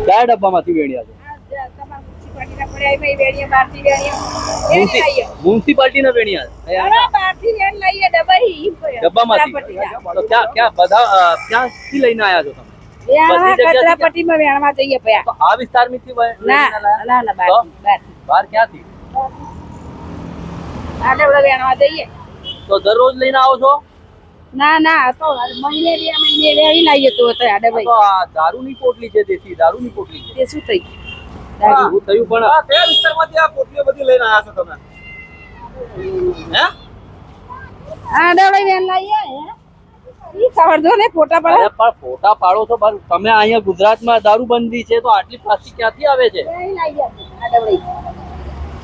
क्या डब्बा माथी वेणिया म्युनिसिपालिटी ना वेणिया डब्बा माथी तो क्या बता क्या की लઈને आया છો તમે કચરાપટ્ટી માં વેણવા જઈએ પયા તો આ વિસ્તાર માંથી ના ના ના બહાર ક્યાંથી આડે વેણવા જઈએ તો દરરોજ લઈને આવો છો ના ના તો મહિને વેણી લાવીએ તો આડે ભાઈ તો આ દારૂની પોટલી છે દેશી દારૂની પોટલી છે તે શું થઈ એવું થયું પણ કયા વિસ્તારમાંથી આ પોટલીઓ બધી લઈને આવ્યા છો તમે હે આડે વેણ લાવીએ ઈ ખબર જો ને ફોટા પડે અરે પણ ફોટા પાડો છો પણ તમે અહીંયા ગુજરાતમાં દારૂબંધી છે તો આટલી પ્લાસ્ટિક ક્યાંથી આવે છે વેણી લાવીએ આડે ભાઈ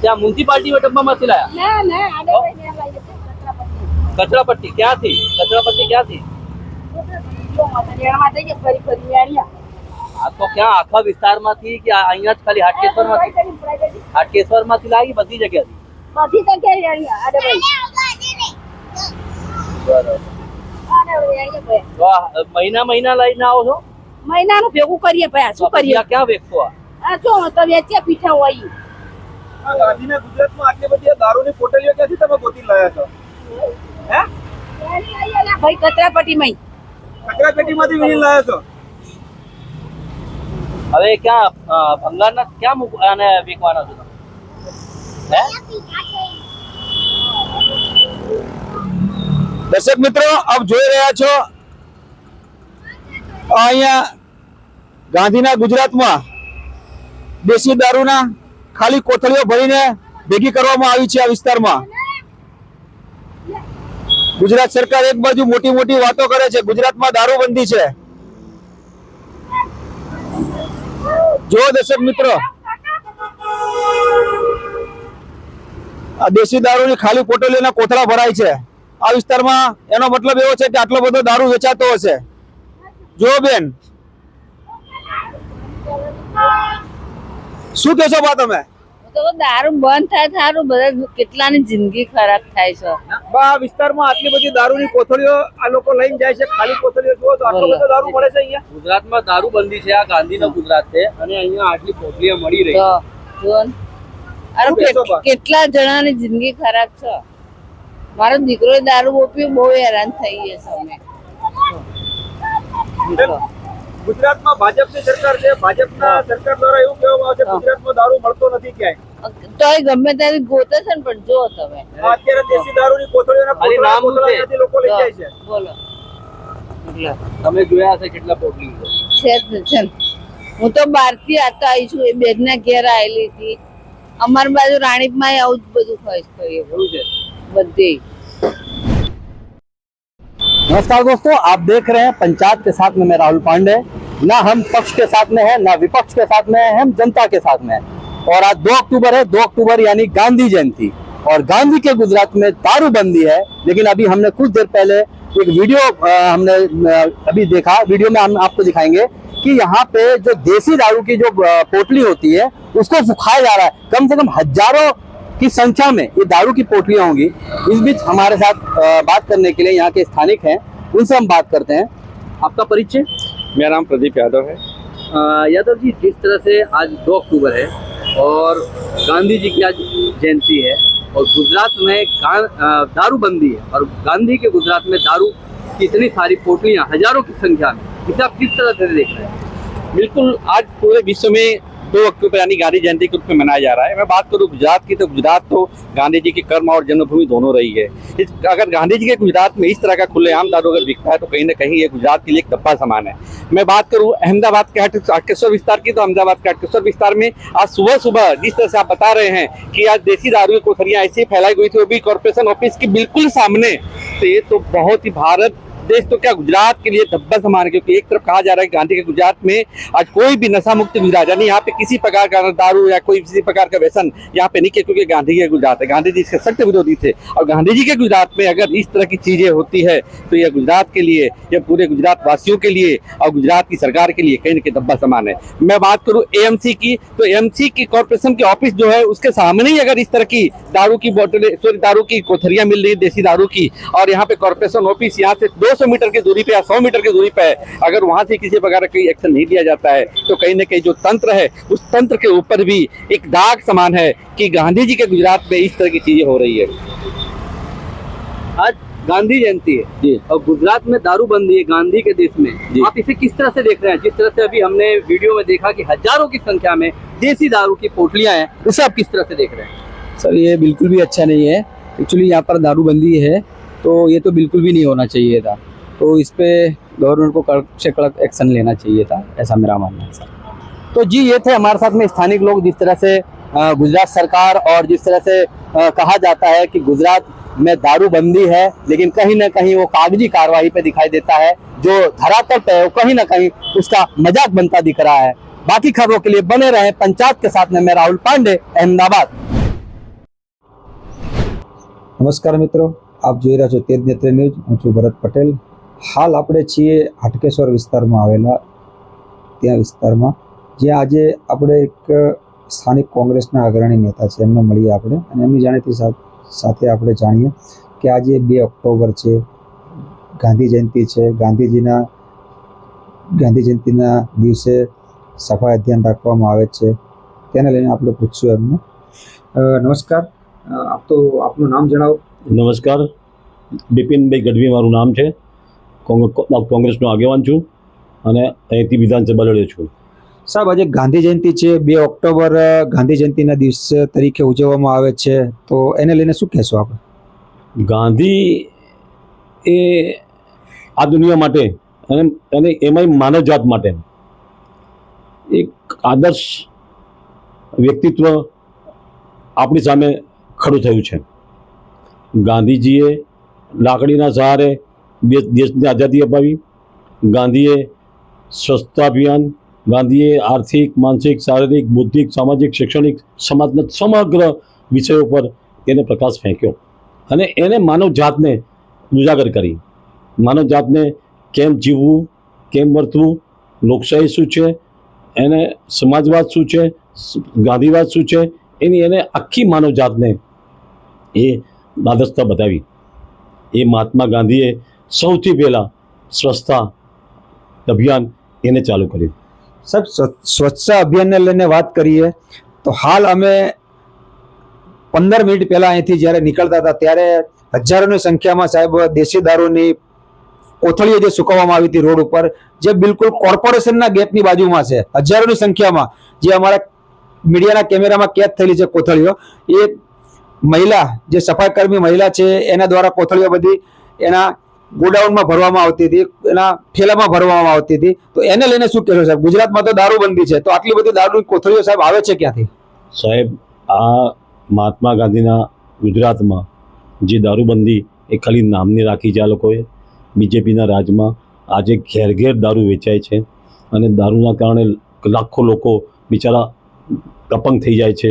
ત્યાં મ્યુનિસિપાલિટી ડબ્બામાંથી લાયા ના ના આડે ભાઈ વેણ લાવીએ કચરાપટ્ટી ક્યાંથી કચરાપટ્ટી ક્યાંથી વેણવા જઈએ ફરી ફરી વેણ્યા આ તો ક્યાં આખા વિસ્તારમાંથી કે અહીંયા જ ખાલી હાટકેશ્વરમાંથી લાવી બધી જગ્યાથી બધી જગ્યાએ વેણ્યા આડે ભાઈ બરાબર આડે વેણીએ ભાઈ તો આ મહિના લઈને આવો છો મહિનાનું ભેગું કરીએ ભાઈ શું કરીએ આ ક્યાં વેચશો આ જો તો વેચીએ પીઠા હોય આ ગાંધીના ગુજરાતમાં આટલી બધી દારૂની પોટલીઓ ક્યાંથી તમે ગોતી લાયા છો હે ભાઈ કચરાપટ્ટીમાં કચરાપેટીમાંથી વીણી લાયા છો હવે ક્યાં ભંગારના ક્યાં અને વેચવાના છો તમે હે દર્શક મિત્રો આપ જોઈ રહ્યા છો અહીંયા ગાંધીના ગુજરાતમાં દેશી દારૂના ખાલી કોથળીઓ ભરીને ભેગી કરવામાં આવી છે આ વિસ્તારમાં ગુજરાત સરકાર એક બાજુ મોટી મોટી વાતો કરે છે ગુજરાતમાં દારૂબંધી છે જો દર્શક મિત્રો આ દેશી દારૂની ખાલી પોટલીઓના કોથળા ભરાય છે આ વિસ્તારમાં એનો મતલબ એવો છે કે આટલો બધો દારૂ વેચાતો હશે જો બેન શું કહેશો બા તમે તો દારૂ બંધ થાય સારું બધા કેટલાની જિંદગી ખરાબ થાય છે બા આ વિસ્તારમાં આટલી બધી દારૂની કોથળીઓ આ લોકો લઈને જાય છે ખાલી કોથળીઓ જુઓ તો આટલો બધો દારૂ મળે છે અહીંયા ગુજરાતમાં દારૂબંધી છે આ ગાંધીનો ગુજરાત છે અને અહીંયા આટલી પોટલીઓ મળી રહી અરે કેટલા જણાની જિંદગી ખરાબ છે મારો દીકરો દારૂ પીયો બહુ હેરાન થઈ ગયા છે અમે ગુજરાતમાં ભાજપની સરકાર છે ભાજપના સરકાર દ્વારા એવું કહેવામાં આવે છે ગુજરાતમાં દારૂ મળતો નથી ક્યાંય તોય ગમે ત્યારે ગોતે છે ને પણ જો તમે અત્યારે દેશી દારૂની કોથળીઓના કોથળા અહીંયાથી લોકો લઈ જાય છે બોલો તમે જોયા હશે કેટલા પોટલી છે જ છે હું તો બહારથી આતા આવી છું એ બેનના ઘેર આવેલી હતી અમારી બાજુ રાણીપમાં આવું જ બધું ખોઈશ કરીએ એવું છે બધી नमस्कार दोस्तों, आप देख रहे हैं पंचायत के साथ में मैं राहुल पांडे। ना हम पक्ष के साथ में है ना विपक्ष के साथ में है, हम जनता के साथ में है। और आज 2 अक्टूबर है, 2 अक्टूबर यानी गांधी जयंती और गांधी के गुजरात में दारूबंदी है। लेकिन अभी हमने कुछ देर पहले एक वीडियो हमने अभी देखा, वीडियो में हम आपको दिखाएंगे कि यहाँ पे जो देसी दारू की जो पोटली होती है उसको सुखाया जा रहा है। कम से कम हजारों की संख्या में ये दारू की पोटलियां होंगी। इस बीच हमारे साथ बात करने के लिए यहाँ के स्थानिक हैं, उनसे हम बात करते हैं। आपका परिचय मेरा नाम प्रदीप यादव है। यादव जी, जिस तरह से आज 2 अक्टूबर है और गांधी जी की आज जयंती है और गुजरात में दारूबंदी है और गांधी के गुजरात में दारू की इतनी सारी पोटलियां हजारों की संख्या में, इसे आप किस तरह से देख रहे हैं? बिल्कुल, आज पूरे विश्व में 2 अक्टूबर यानी गांधी जयंती के रूप में मनाया जा रहा है। मैं बात करूं गुजरात की तो गुजरात तो गांधी जी की कर्म और जन्मभूमि दोनों रही है। अगर गांधी जी के गुजरात में इस तरह का खुलेआम दारू अगर बिकता है तो कहीं ना कहीं ये गुजरात के लिए एक धब्बा समान है। मैं बात करूं अहमदाबाद के हाटकेश्वर विस्तार की तो अहमदाबाद के हाटकेश्वर विस्तार में आज सुबह जिस तरह से आप बता रहे हैं कि आज देसी दारू की कोठरियां ऐसी फैलाई गई थी, वो भी कॉर्पोरेशन ऑफिस के बिल्कुल सामने। तो ये तो बहुत ही भारत देश तो क्या गुजरात के लिए धब्बा समान है, क्योंकि एक तरफ कहा जा रहा है कि गांधी के गुजरात में आज कोई भी नशा मुक्त गुजरात यानी यहाँ पे किसी प्रकार का दारू या कोई किसी प्रकार का व्यसन यहाँ पे नहीं किया, क्योंकि गांधी के गुजरात है। गांधी जी इसके सख्त विरोधी थे और गांधी जी के गुजरात में अगर इस तरह की चीजें होती है तो यह गुजरात के लिए, यह पूरे गुजरात वासियों के लिए और गुजरात की सरकार के लिए कहीं न कहीं धब्बा समान है। मैं बात करूँ एएमसी की तो एएमसी की कॉर्पोरेशन की ऑफिस जो है उसके सामने ही अगर इस तरह की दारू की बोतलें दारू की कोठरियां मिल रही है देसी दारू की, और यहाँ पे कॉर्पोरेशन ऑफिस यहाँ से 2 200 मीटर की दूरी पे या 100 मीटर की दूरी पे है, अगर वहां से किसी प्रकार का कोई एक्शन नहीं लिया जाता है तो कहीं ना कहीं जो तंत्र है उस तंत्र के ऊपर भी एक दाग समान है कि गांधी जी के गुजरात में इस तरह की चीजें हो रही है। आज गांधी जयंती है जी। और गुजरात में दारूबंदी है गांधी के देश में, जी। आप इसे किस तरह से देख रहे हैं? जिस तरह से अभी हमने वीडियो में देखा कि हजारों की संख्या में देसी दारू की पोटलियां हैं, उसे आप किस तरह से देख रहे हैं? सर ये बिल्कुल भी अच्छा नहीं है। एक्चुअली यहाँ पर दारूबंदी है तो ये तो बिल्कुल भी नहीं होना चाहिए था, तो इस पे गवर्नमेंट को कड़क से कड़क एक्शन लेना चाहिए था, ऐसा मेरा मानना है सर। तो जी ये थे हमारे साथ में स्थानिक लोग, जिस तरह से गुजरात सरकार और जिस तरह से कहा जाता है कि गुजरात में दारूबंदी है, लेकिन कहीं ना कहीं वो कागजी कार्रवाई पे दिखाई देता है, जो धरातल पे है वो कहीं ना कहीं उसका मजाक बनता दिख रहा है। बाकी खबरों के लिए बने रहें पंचायत के साथ में। मैं राहुल पांडे, अहमदाबाद। નમસ્કાર મિત્રો, આપ જોઈ રહ્યા છો તેજ નેત્ર ન્યૂઝ। હું છું ભરત પટેલ। હાલ આપણે છીએ હાટકેશ્વર વિસ્તારમાં આવેલા ત્યાં વિસ્તારમાં, જ્યાં આજે આપણે એક સ્થાનિક કોંગ્રેસના અગ્રણી નેતા છે એમને મળીએ આપણે, અને એમની જાણીતી સાથે આપણે જાણીએ કે આજે 2 ઓક્ટોબર છે, ગાંધી જયંતિ છે। ગાંધી જયંતિના દિવસે સફાઈ અભિયાન રાખવામાં આવે છે, તેને લઈને આપણે પૂછશું એમને। નમસ્કાર, આપ તો આપનું નામ જણાવો। નમસ્કાર, બિપિનભાઈ ગઢવી મારું નામ છે। કોંગ્રેસનો આગેવાન છું અને અહીંથી વિધાનસભા લડ્યો છું। સાહેબ, આજે ગાંધી જયંતિ છે, 2 ઓક્ટોબર ગાંધી જયંતિના દિવસ તરીકે ઉજવવામાં આવે છે, તો એને લઈને શું કહેશો આપણે? ગાંધી એ આ દુનિયા માટે અને એમાંય માનવજાત માટે એક આદર્શ વ્યક્તિત્વ આપણી સામે ખડું થયું છે। ગાંધીજીએ લાકડીના સહારે દેશને આઝાદી અપાવી, ગાંધીએ સ્વચ્છતા અભિયાન, ગાંધીએ આર્થિક, માનસિક, શારીરિક, બૌદ્ધિક, સામાજિક, શૈક્ષણિક, સમાજના સમગ્ર વિષયો પર તેને પ્રકાશ ફેંક્યો અને એને માનવજાતને ઉજાગર કરી। માનવજાતને કેમ જીવવું, કેમ વર્તવું, લોકશાહી શું છે, એને સમાજવાદ શું છે, ગાંધીવાદ શું છે, એને આખી માનવજાતને એ આદર્શતા બતાવી। એ મહાત્મા ગાંધીએ સૌથી પહેલાં સ્વચ્છતા અભિયાન એને ચાલુ કર્યું। સાહેબ, સ્વચ્છતા અભિયાનને લઈને વાત કરીએ તો હાલ અમે 15 મિનિટ પહેલા અહીંથી જ્યારે નીકળતા હતા ત્યારે હજારોની સંખ્યામાં સાહેબ દેશી દારૂની કોથળીઓ જે સુકવવામાં આવી હતી રોડ ઉપર, જે બિલકુલ કોર્પોરેશનના ગેટની બાજુમાં છે, હજારોની સંખ્યામાં જે અમારા મીડિયાના કેમેરામાં કેદ થયેલી છે કોથળીઓ, એ મહિલા જે સફાઈકર્મી મહિલા છે એના દ્વારા કોથળીઓ બધી એના ગોડાઉનમાં ભરવામાં આવતી હતી, એના ઠેલામાં ભરવામાં આવતી હતી, તો એને લઈને શું કહેશો સાહેબ? ગુજરાતમાં તો દારૂબંધી છે, તો આટલી બધી દારૂની કોથળીઓ સાહેબ આવે છે ક્યાંથી? સાહેબ, આ મહાત્મા ગાંધીના ગુજરાતમાં જે દારૂબંધી એ ખાલી નામની રાખી છે આ લોકોએ। બીજેપીના રાજમાં આજે ઘેર ઘેર દારૂ વેચાય છે અને દારૂના કારણે લાખો લોકો બિચારા અપંગ થઈ જાય છે,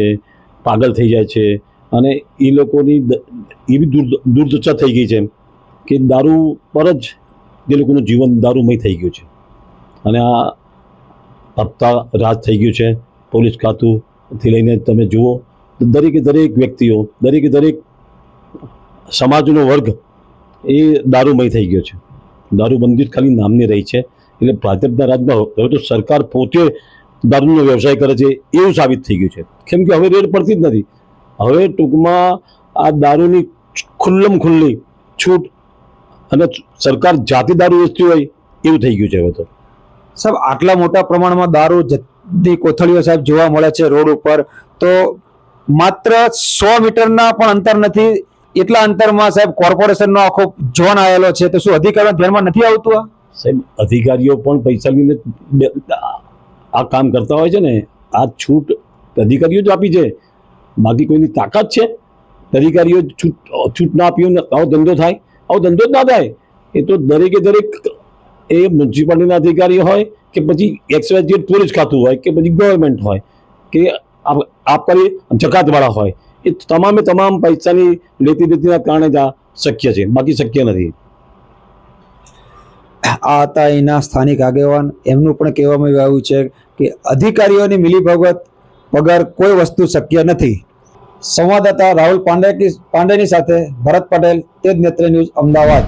પાગલ થઈ જાય છે, અને એ લોકોની એવી દુર્દશા થઈ ગઈ છે કે દારૂ પર જ એ લોકોનું જીવન દારૂમય થઈ ગયું છે। અને આ હપ્તા રાજ થઈ ગયું છે। પોલીસ ખાતુંથી લઈને તમે જુઓ તો દરેક વ્યક્તિઓ, દરેક સમાજનો વર્ગ એ દારૂમય થઈ ગયો છે। દારૂબંધી ખાલી નામની રહી છે। એટલે ભાજપના રાજમાં હવે તો સરકાર પોતે દારૂનો વ્યવસાય કરે છે એવું સાબિત થઈ ગયું છે, કેમ કે હવે રેડ પડતી જ નથી। હવે ટૂંકમાં આ દારૂની ખુલ્લી છૂટ અને સરકાર જાતે દારૂ વેચતી હોય એવું થઈ ગયું છે હવે તો। સાહેબ, આટલા મોટા પ્રમાણમાં દારૂ જથ્થાની કોથળીઓ સાહેબ જોવા મળે છે રોડ ઉપર, તો માત્ર 100 મીટરના પણ અંતર નથી, એટલા અંતરમાં સાહેબ કોર્પોરેશનનો આખો ઝોન આવેલો છે, તો શું અધિકારીઓ ધ્યાનમાં નથી આવતું? સાહેબ, અધિકારીઓ પણ પૈસા લઈને આ કામ કરતા હોય છે ને। આ છૂટ અધિકારીઓ જ આપી છે, બાકી કોઈની તાકાત છે? અધિકારીઓ છૂટ ના આપી આવો ધંધો થાય? આવો ધંધો જ ના થાય। એ તો દરેક એ મ્યુનિસિપાલિટીના અધિકારીઓ હોય કે પછી XYZ પોલીસ ખાતું હોય કે પછી ગવર્મેન્ટ હોય કે આપણી જકાતવાળા હોય, એ તમામ પૈસાની લેતી દેતીના કારણે જ આ શક્ય છે, બાકી શક્ય નથી। આ હતા એના સ્થાનિક આગેવાન, એમનું પણ કહેવામાં આવ્યું છે કે અધિકારીઓની મિલીભગત વગર કોઈ વસ્તુ શક્ય નથી। સંવાદદાતા રાહુલ પાંડેની સાથે ભરત પટેલ, તેજ નેત્ર ન્યૂઝ, અમદાવાદ।